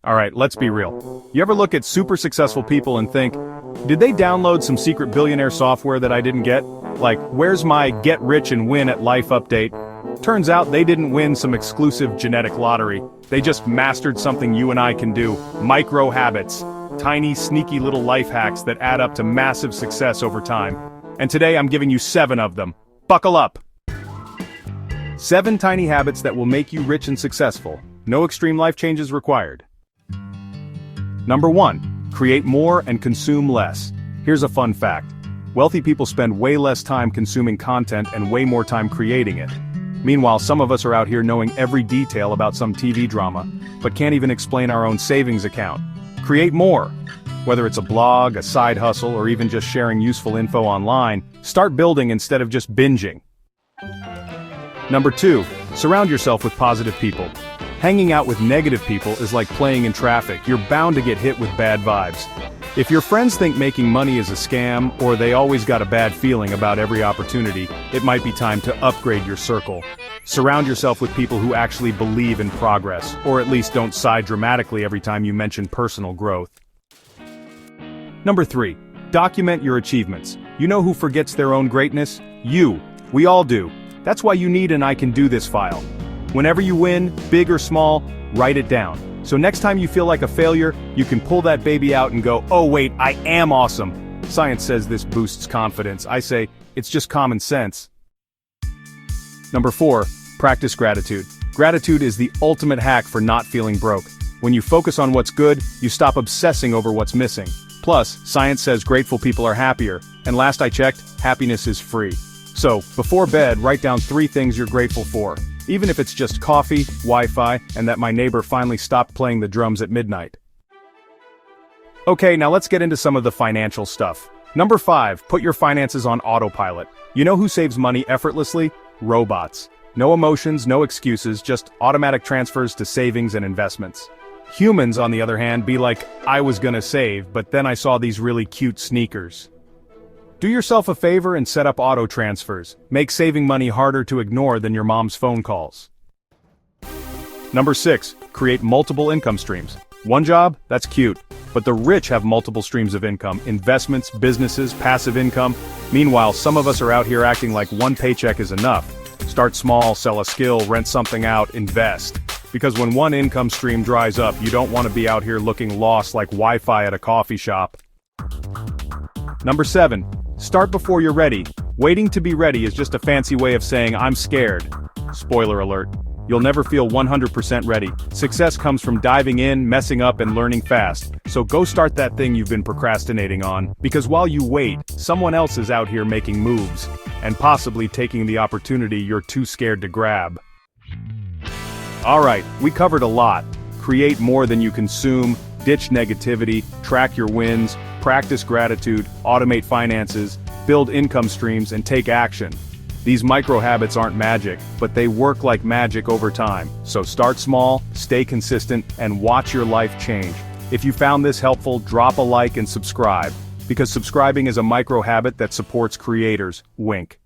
Alright, let's be real. You ever look at super successful people and think, did they download some secret billionaire software that I didn't get? Like, where's my get rich and win at life update? Turns out they didn't win some exclusive genetic lottery. They just mastered something you and I can do. Micro habits. Tiny, sneaky little life hacks that add up to massive success over time. And today I'm giving you 7 of them. Buckle up! 7 tiny habits that will make you rich and successful. No extreme life changes required. Number 1. Create more and consume less. Here's a fun fact. Wealthy people spend way less time consuming content and way more time creating it. Meanwhile, some of us are out here knowing every detail about some TV drama, but can't even explain our own savings account. Create more. Whether it's a blog, a side hustle, or even just sharing useful info online, start building instead of just binging. Number 2. Surround yourself with positive people. Hanging out with negative people is like playing in traffic. You're bound to get hit with bad vibes. If your friends think making money is a scam, or they always got a bad feeling about every opportunity, it might be time to upgrade your circle. Surround yourself with people who actually believe in progress, or at least don't sigh dramatically every time you mention personal growth. Number 3. Document your achievements. You know who forgets their own greatness? You. We all do. That's why you need an I Can Do This file. Whenever you win, big or small, write it down. So next time you feel like a failure, you can pull that baby out and go, oh wait, I am awesome. Science says this boosts confidence. I say, it's just common sense. Number 4. Practice gratitude. Gratitude is the ultimate hack for not feeling broke. When you focus on what's good, you stop obsessing over what's missing. Plus, science says grateful people are happier, and last I checked, happiness is free. So, before bed, write down 3 things you're grateful for. Even if it's just coffee, Wi-Fi, and that my neighbor finally stopped playing the drums at midnight. Okay, now let's get into some of the financial stuff. Number 5, put your finances on autopilot. You know who saves money effortlessly? Robots. No emotions, no excuses, just automatic transfers to savings and investments. Humans, on the other hand, be like, I was gonna save, but then I saw these really cute sneakers. Do yourself a favor and set up auto transfers. Make saving money harder to ignore than your mom's phone calls. Number 6, create multiple income streams. One job? That's cute. But the rich have multiple streams of income, investments, businesses, passive income. Meanwhile, some of us are out here acting like one paycheck is enough. Start small, sell a skill, rent something out, invest. Because when one income stream dries up, you don't want to be out here looking lost like Wi-Fi at a coffee shop. Number 7. Start before you're ready. Waiting to be ready is just a fancy way of saying I'm scared. Spoiler alert. You'll never feel 100% ready. Success comes from diving in, messing up, and learning fast. So go start that thing you've been procrastinating on, because while you wait, someone else is out here making moves, and possibly taking the opportunity you're too scared to grab. Alright, we covered a lot. Create more than you consume, ditch negativity, track your wins, practice gratitude, automate finances, build income streams, and take action. These micro habits aren't magic, but they work like magic over time. So start small, stay consistent, and watch your life change. If you found this helpful, drop a like and subscribe, because subscribing is a micro habit that supports creators. Wink.